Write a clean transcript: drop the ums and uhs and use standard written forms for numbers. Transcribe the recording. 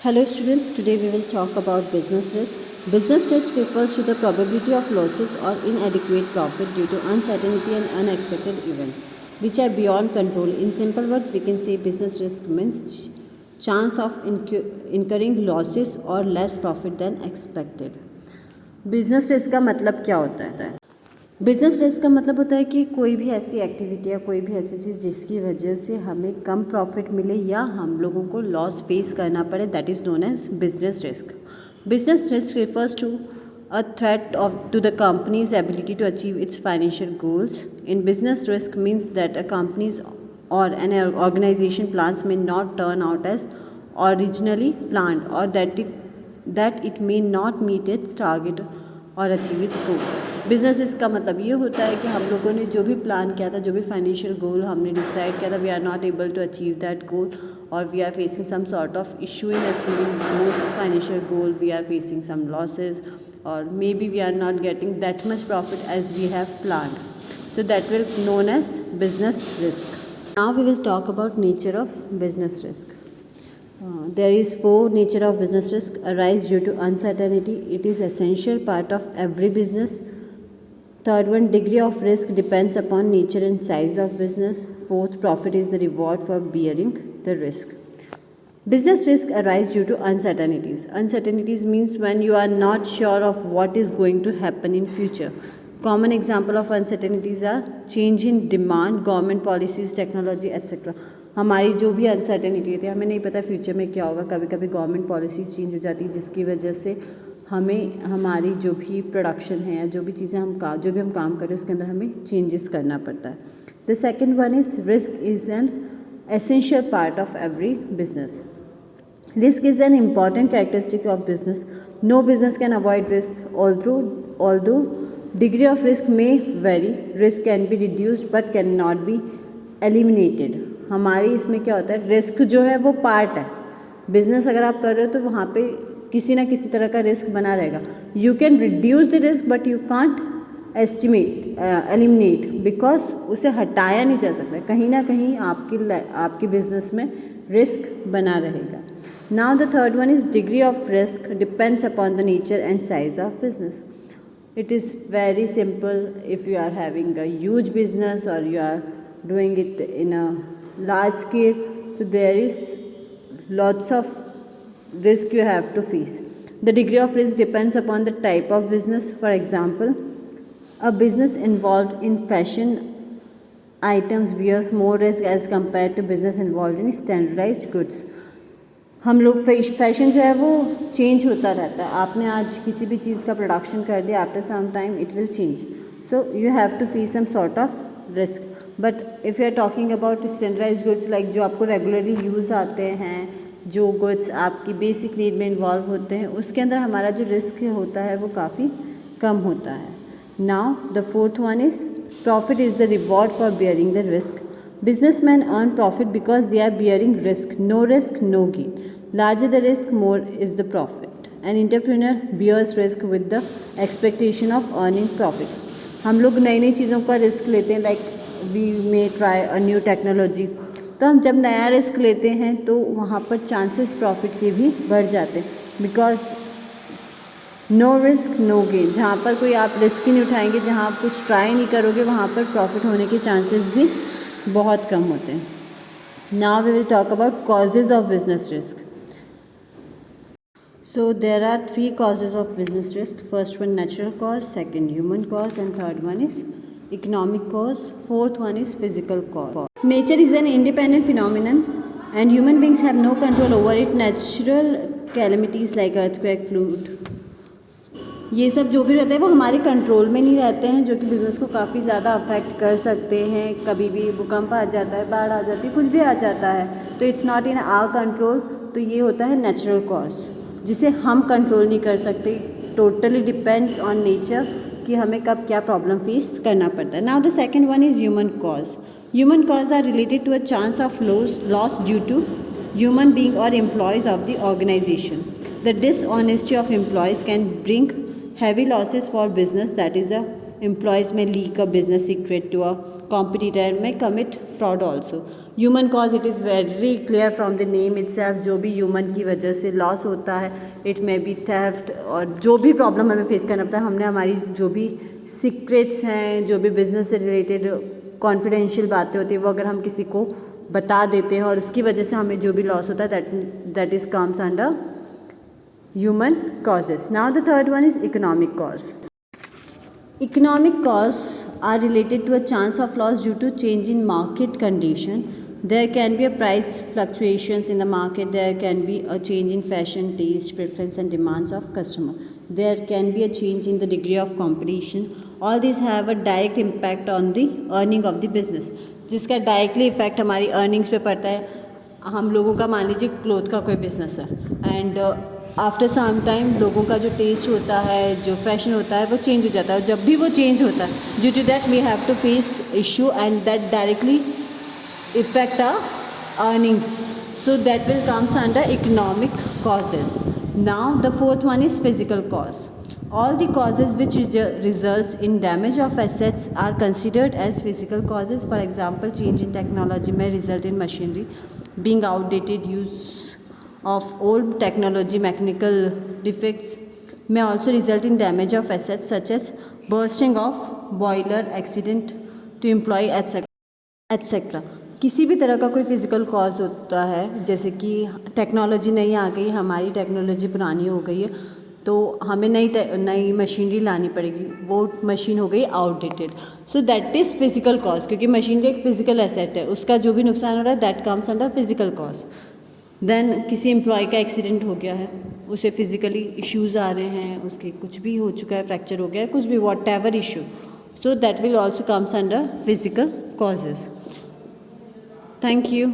Hello students, today we will talk about business risk. Business risk refers to the probability of losses or inadequate profit due to uncertainty and unexpected events which are beyond control. In simple words, we can say business risk means chance of incurring losses or less profit than expected. Business risk का मतलब क्या होता है? Business risk का मतलब होता है कि कोई भी ऐसी एक्टिविटी या कोई भी ऐसी चीज़ जिसकी वजह से हमें कम प्रॉफिट मिले या हम लोगों को लॉस फेस करना पड़े, that is known as business risk. Business risk refers to a threat to the company's ability to achieve its financial goals. In business risk means that a company's or an organization plans may not turn out as originally planned, or that it may not meet its target और achieve it's goal. Business risk का मतलब ये होता है कि हम लोगों ने जो भी प्लान किया था, जो भी फाइनेंशियल गोल हमने डिसाइड किया था, we are not able to achieve that goal, और we are facing some sort of issue in achieving those financial goal. We are facing some losses, और maybe we are not getting that much profit as we have planned. So that will known as business risk. Now we will talk about nature of business risk. There is four nature of business risk. Arise due to uncertainty. It is essential part of every business. Third one, degree of risk depends upon nature and size of business. Fourth, profit is the reward for bearing the risk. Business risk arise due to uncertainties. Uncertainties means when you are not sure of what is going to happen in future. Common example of uncertainties are change in demand, government policies, technology, etc. हमारी जो भी uncertainty थी, हमें नहीं पता future में क्या होगा. कभी कभी गवर्नमेंट पॉलिसीज़ चेंज हो जाती है जिसकी वजह से हमें हमारी जो भी प्रोडक्शन है या जो भी चीज़ें जो भी हम काम करें उसके अंदर हमें चेंजेस करना पड़ता है. The second one is risk is an essential part of every business. Risk is an important characteristic of business. No business can avoid risk. Although degree of risk may vary, risk can be reduced but cannot be eliminated. हमारी इसमें क्या होता है, risk जो है वो part है. Business अगर आप कर रहे हो तो वहाँ पे किसी ना किसी तरह का रिस्क बना रहेगा. You can reduce the risk but you can't eliminate, because उसे हटाया नहीं जा सकता. कहीं ना कहीं आपकी बिजनेस में रिस्क बना रहेगा. Now the third one is degree of risk depends upon the nature and size of business. It is very simple. If you are having a huge business or you are doing it in a large scale, so there is lots of risk you have to face. The degree of risk depends upon the type of business. For example, a business involved in fashion items bears more risk as compared to business involved in standardized goods. हम लोग fashion जो है वो change होता रहता है. आपने आज किसी भी चीज़ का प्रोडक्शन कर दिया, after some time it will change, so you have to face some sort of risk. But if you are talking about standardised goods, like जो आपको रेगुलरली यूज़ आते हैं, जो गुड्स आपकी बेसिक नीड में इन्वॉल्व होते हैं, उसके अंदर हमारा जो रिस्क होता है वो काफ़ी कम होता है. Now the fourth one is profit is the reward for bearing the risk. Businessmen earn profit because they are bearing risk. No risk, no gain. Larger the risk, more is the profit. An entrepreneur bears risk with the expectation of earning profit. हम लोग नई नई चीज़ों का risk लेते हैं, like we may try a new technology. तो हम जब नया रिस्क लेते हैं तो वहाँ पर चांसेस प्रॉफिट के भी बढ़ जाते हैं, because no risk no gain. जहाँ पर कोई आप रिस्क ही नहीं उठाएंगे, जहाँ आप कुछ ट्राई नहीं करोगे, वहाँ पर प्रॉफिट होने के चांसेस भी बहुत कम होते हैं. Now we will talk about causes of business risk. So there are 3 causes of business risk. First one natural cause, second human cause, and third one is economic cause. Fourth one is physical cause. Nature is an independent phenomenon and human beings have no control over it. Natural calamities like earthquake, flood, ये सब जो भी रहते हैं वो हमारे control में नहीं रहते हैं, जो कि बिज़नेस को काफ़ी ज़्यादा अफेक्ट कर सकते हैं. कभी भी भूकंप आ जाता है, बाढ़ आ जाती है, कुछ भी आ जाता है, तो it's not in our control. तो ये होता है नेचुरल कॉज, जिसे हम कंट्रोल नहीं कर सकते. टोटली डिपेंड्स ऑन नेचर कि हमें कब क्या प्रॉब्लम फेस करना पड़ता है. Now the second one is human cause. Human cause are related to a chance of loss due to human being और employees of the organization. The dishonesty of employees can bring heavy losses for business. That is the employees may leak a business secret to a competitor and may commit fraud also. Human cause, it is very clear from the name itself, जो भी human की वजह से loss होता है, it may be theft और जो भी प्रॉब्लम हमें फेस करना पड़ता है, हमने हमारी जो भी सीक्रेट्स हैं, जो भी बिजनेस से रिलेटेड कॉन्फिडेंशियल बातें होती है, वो अगर हम किसी को बता देते हैं और उसकी वजह से हमें जो भी लॉस होता है, that is comes under human causes. Now the third one is economic cause. Economic causes are related to a chance of loss due to change in market condition. There can be a price fluctuations in the market. There can be a change in fashion, taste, preference and demands of customer. There can be a change in the degree of competition. All these have a direct impact on the earning of the business. जिसका directly effect हमारी earnings पे पड़ता है. हम लोगों का मान लीजिए क्लोथ का कोई बिजनेस है एंड आफ्टर सम टाइम लोगों का जो टेस्ट होता है, जो फैशन होता है, वो चेंज हो जाता है. जब भी वो चेंज होता है, due to that we have to face issue and that directly effect our earnings. So that will comes under economic causes. Now the fourth one is physical cause. All the causes which results in damage of assets are considered as physical causes. For example, change in technology may result in machinery being outdated, use of old technology, mechanical defects may also result in damage of assets such as bursting of boiler, accident to employee etc. किसी भी तरह का कोई physical cause होता है, जैसे कि technology नई आ गई, हमारी टेक्नोलॉजी पुरानी हो गई है, तो हमें नई मशीनरी लानी पड़ेगी, वो मशीन हो गई outdated. So that is physical cause, क्योंकि मशीनरी एक फिजिकल एसेट है, उसका जो भी नुकसान हो रहा है that comes under physical cause. Then किसी एम्प्लॉय का एक्सीडेंट हो गया है, उसे फिजिकली इश्यूज़ आ रहे हैं, उसके कुछ भी हो चुका है, फ्रैक्चर हो गया है, कुछ भी what ever issue, so that will also comes under physical causes. Thank you.